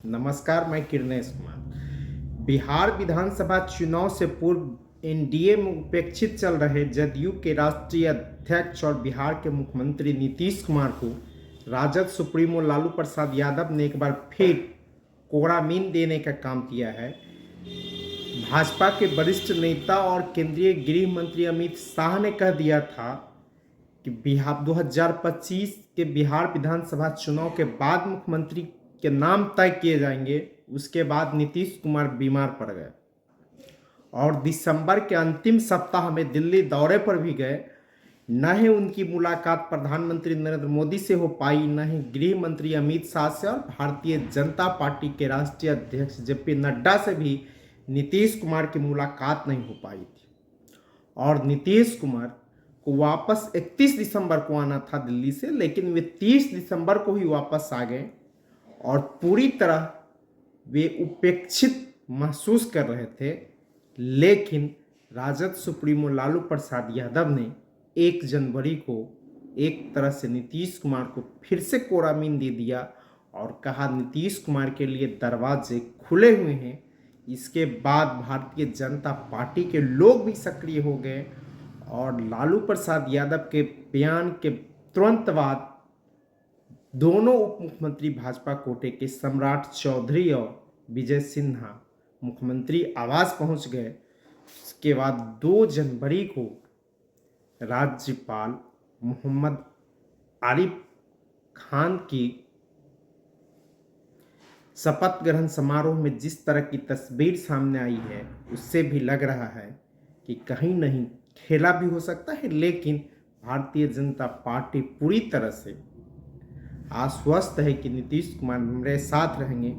नमस्कार, मैं किरणेश कुमार। बिहार विधानसभा चुनाव से पूर्व एनडीए में उपेक्षित चल रहे जदयू के राष्ट्रीय अध्यक्ष और बिहार के मुख्यमंत्री नीतीश कुमार को राजद सुप्रीमो लालू प्रसाद यादव ने एक बार फिर कोड़ा मीन देने का काम किया है। भाजपा के वरिष्ठ नेता और केंद्रीय गृह मंत्री अमित शाह ने कह दिया था कि बिहार 2025 के बिहार विधानसभा चुनाव के बाद मुख्यमंत्री के नाम तय किए जाएंगे। उसके बाद नीतीश कुमार बीमार पड़ गए और दिसंबर के अंतिम सप्ताह में दिल्ली दौरे पर भी गए। न ही उनकी मुलाकात प्रधानमंत्री नरेंद्र मोदी से हो पाई, न ही गृह मंत्री अमित शाह से और भारतीय जनता पार्टी के राष्ट्रीय अध्यक्ष जेपी नड्डा से भी नीतीश कुमार की मुलाकात नहीं हो पाई थी। और नीतीश कुमार को वापस 31 दिसंबर को आना था दिल्ली से, लेकिन वे 30 दिसंबर को ही वापस आ गए और पूरी तरह वे उपेक्षित महसूस कर रहे थे। लेकिन राजद सुप्रीमो लालू प्रसाद यादव ने 1 जनवरी को एक तरह से नीतीश कुमार को फिर से कोड़ा मीन दे दिया और कहा नीतीश कुमार के लिए दरवाजे खुले हुए हैं। इसके बाद भारतीय जनता पार्टी के लोग भी सक्रिय हो गए और लालू प्रसाद यादव के बयान के तुरंत बाद दोनों उप मुख्यमंत्री भाजपा कोटे के सम्राट चौधरी और विजय सिन्हा मुख्यमंत्री आवास पहुंच गए। उसके बाद 2 जनवरी को राज्यपाल मोहम्मद आरिफ खान की शपथ ग्रहण समारोह में जिस तरह की तस्वीर सामने आई है, उससे भी लग रहा है कि कहीं नहीं खेला भी हो सकता है। लेकिन भारतीय जनता पार्टी पूरी तरह से आश्वस्त है कि नीतीश कुमार हमारे साथ रहेंगे।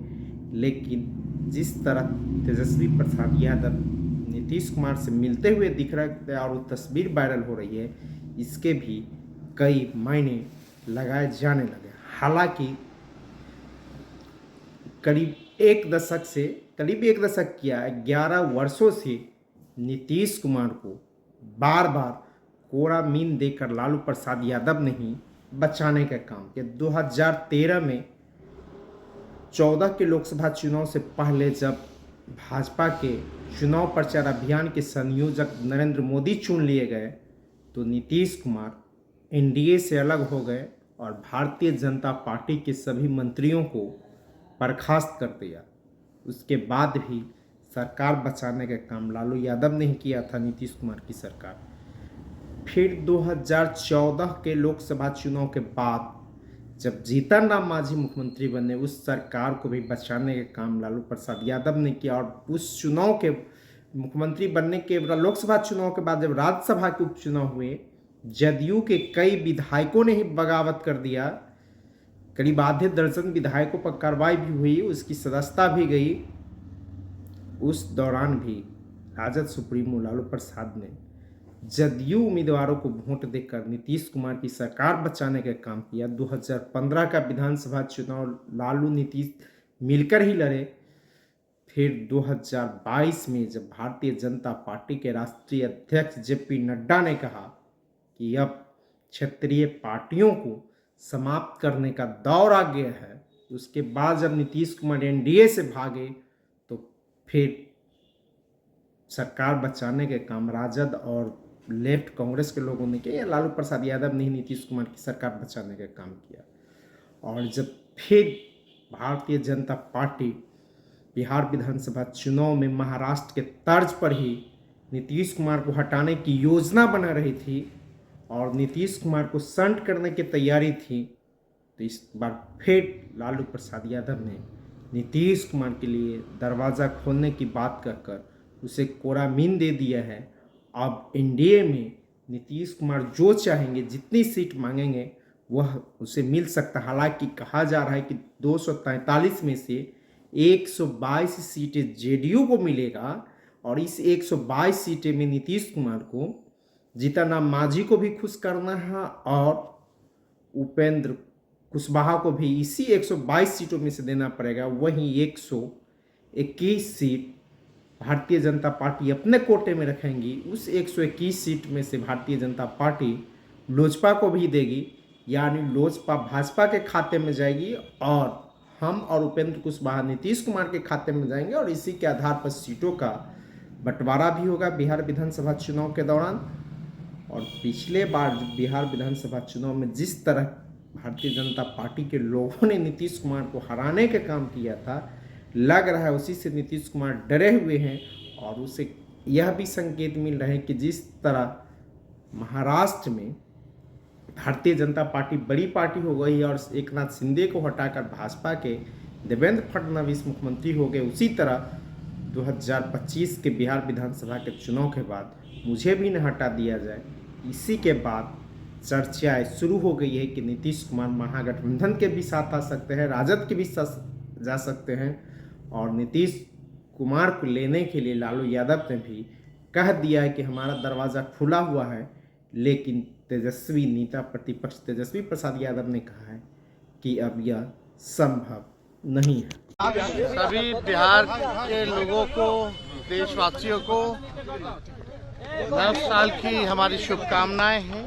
लेकिन जिस तरह तेजस्वी प्रसाद यादव नीतीश कुमार से मिलते हुए दिख रहे थे और वो तस्वीर वायरल हो रही है, इसके भी कई मायने लगाए जाने लगे। हालांकि करीब एक दशक किया 11 वर्षों से नीतीश कुमार को बार बार कोड़ा मीन देकर लालू प्रसाद यादव ने ही बचाने का काम किया। 2013 में 14 के लोकसभा चुनाव से पहले जब भाजपा के चुनाव प्रचार अभियान के संयोजक नरेंद्र मोदी चुन लिए गए, तो नीतीश कुमार एनडीए से अलग हो गए और भारतीय जनता पार्टी के सभी मंत्रियों को बर्खास्त कर दिया। उसके बाद भी सरकार बचाने का काम लालू यादव ने ही किया था, नीतीश कुमार की सरकार। फिर 2014 के लोकसभा चुनाव के बाद जब जीतन राम मांझी मुख्यमंत्री बने, उस सरकार को भी बचाने का काम लालू प्रसाद यादव ने किया। और उस चुनाव के मुख्यमंत्री बनने के लोकसभा चुनाव के बाद जब राज्यसभा के उपचुनाव हुए, जदयू के कई विधायकों ने ही बगावत कर दिया। करीब आधे दर्जन विधायकों पर कार्रवाई भी हुई, उसकी सदस्यता भी गई। उस दौरान भी राजद सुप्रीमो लालू प्रसाद ने जदयू उम्मीदवारों को वोट देकर नीतीश कुमार की सरकार बचाने का काम किया। 2015 का विधानसभा चुनाव लालू नीतीश मिलकर ही लड़े। फिर 2022 में जब भारतीय जनता पार्टी के राष्ट्रीय अध्यक्ष जेपी नड्डा ने कहा कि अब क्षेत्रीय पार्टियों को समाप्त करने का दौर आ गया है, उसके बाद जब नीतीश कुमार एनडीए से भागे तो फिर सरकार बचाने के काम राजद और लेफ्ट कांग्रेस के लोगों ने किया, या लालू प्रसाद यादव ने ही नीतीश कुमार की सरकार बचाने का काम किया। और जब फिर भारतीय जनता पार्टी बिहार विधानसभा चुनाव में महाराष्ट्र के तर्ज पर ही नीतीश कुमार को हटाने की योजना बना रही थी और नीतीश कुमार को संट करने की तैयारी थी, तो इस बार फिर लालू प्रसाद यादव ने नीतीश कुमार के लिए दरवाज़ा खोलने की बात कहकर उसे कोड़ा मीन दे दिया है। अब एनडीए में नीतीश कुमार जो चाहेंगे, जितनी सीट मांगेंगे वह उसे मिल सकता है। हालांकि कहा जा रहा है कि 243 में से 122 सीटें जेडीयू को मिलेगा और इस 122 सीटें में नीतीश कुमार को जीतन राम मांझी को भी खुश करना है और उपेंद्र कुशवाहा को भी इसी 122 सीटों में से देना पड़ेगा। वहीं 121 सीट भारतीय जनता पार्टी अपने कोटे में रखेंगी। उस 121 सीट में से भारतीय जनता पार्टी लोजपा को भी देगी, यानी लोजपा भाजपा के खाते में जाएगी और हम और उपेंद्र कुशवाहा नीतीश कुमार के खाते में जाएंगे और इसी के आधार पर सीटों का बंटवारा भी होगा बिहार विधानसभा चुनाव के दौरान। और पिछले बार बिहार विधानसभा चुनाव में जिस तरह भारतीय जनता पार्टी के लोगों ने नीतीश कुमार को हराने का काम किया था, लग रहा है उसी से नीतीश कुमार डरे हुए हैं। और उसे यह भी संकेत मिल रहे हैं कि जिस तरह महाराष्ट्र में भारतीय जनता पार्टी बड़ी पार्टी हो गई और एक नाथ शिंदे को हटाकर भाजपा के देवेंद्र फडणवीस मुख्यमंत्री हो गए, उसी तरह 2025 के बिहार विधानसभा के चुनाव के बाद मुझे भी न हटा दिया जाए। इसी के बाद चर्चाएं शुरू हो गई है कि नीतीश कुमार महागठबंधन के भी साथ आ सकते हैं, राजद के भी साथ जा सकते हैं। और नीतीश कुमार को लेने के लिए लालू यादव ने भी कह दिया है कि हमारा दरवाज़ा खुला हुआ है। लेकिन तेजस्वी नेता प्रतिपक्ष तेजस्वी प्रसाद यादव ने कहा है कि अब यह संभव नहीं है। सभी बिहार के लोगों को, देशवासियों को नव साल की हमारी शुभकामनाएं हैं।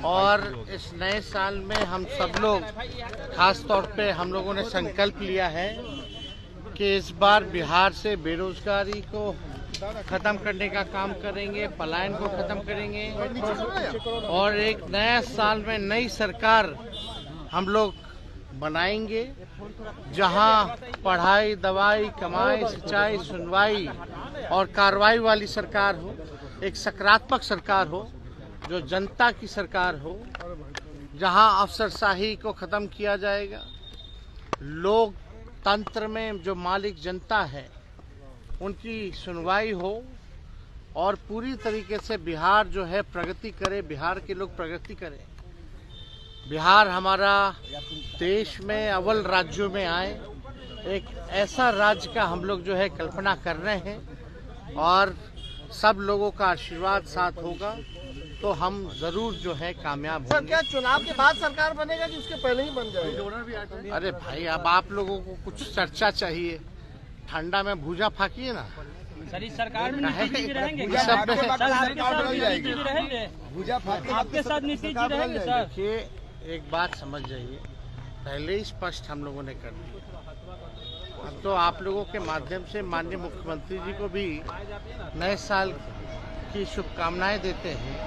और इस नए साल में हम सब लोग, खास तौर पे हम लोगों ने संकल्प लिया है कि इस बार बिहार से बेरोजगारी को खत्म करने का काम करेंगे, पलायन को खत्म करेंगे और एक नया साल में नई सरकार हम लोग बनाएंगे, जहां पढ़ाई, दवाई, कमाई, सिंचाई, सुनवाई और कार्रवाई वाली सरकार हो, एक सकारात्मक सरकार हो, जो जनता की सरकार हो, जहां अफसरशाही को खत्म किया जाएगा, लोकतंत्र में जो मालिक जनता है उनकी सुनवाई हो और पूरी तरीके से बिहार जो है प्रगति करे, बिहार के लोग प्रगति करें, बिहार हमारा देश में अव्वल राज्यों में आए। एक ऐसा राज्य का हम लोग जो है कल्पना कर रहे हैं और सब लोगों का आशीर्वाद साथ होगा तो हम जरूर जो है कामयाब होंगे। सर, क्या चुनाव के बाद सरकार बनेगा कि उसके पहले ही बन जाएगा? अरे भाई, अब आप लोगों को कुछ चर्चा चाहिए, ठंडा में भूजा फाकिए ना। सर, इस सरकार में नीतीश जी रहेंगे क्या? सर, आपके साथ नीतीश जी रहेंगे? आपके साथ नीतीश जी रहेंगे सर? देखिए, एक बात समझ जाइए, पहले ही स्पष्ट हम लोगों ने कर दिया। अब तो आप लोगों के माध्यम से माननीय मुख्यमंत्री जी को भी नए साल की शुभकामनाएं देते हैं।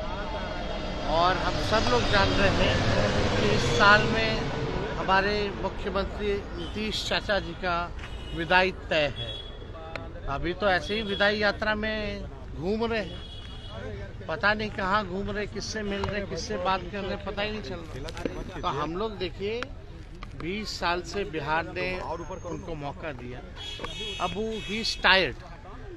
और हम सब लोग जान रहे हैं कि इस साल में हमारे मुख्यमंत्री नीतीश चाचा जी का विदाई तय है। अभी तो ऐसे ही विदाई यात्रा में घूम रहे हैं, पता नहीं कहाँ घूम रहे, किससे मिल रहे, किससे बात कर रहे, पता ही नहीं चल रहा। तो हम लोग देखिए, 20 साल से बिहार ने उनको मौका दिया, अब वो ही टायर्ड,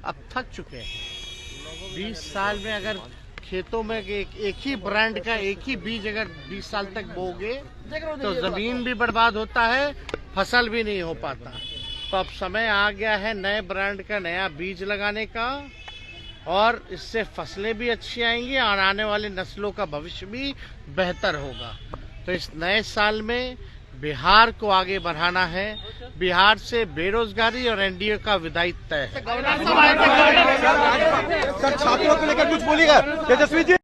अब थक चुके हैं। 20 साल में अगर खेतों में एक ही ब्रांड का एक ही बीज अगर 20 साल तक बोगे तो जमीन भी बर्बाद होता है, फसल भी नहीं हो पाता। तो अब समय आ गया है नए ब्रांड का नया बीज लगाने का और इससे फसलें भी अच्छी आएंगी और आने वाली नस्लों का भविष्य भी बेहतर होगा। तो इस नए साल में बिहार को आगे बढ़ाना है, बिहार से बेरोजगारी और एनडीए का विदाई तय है। सर, छात्रों को लेकर कुछ बोलिएगा तेजस्वी जी।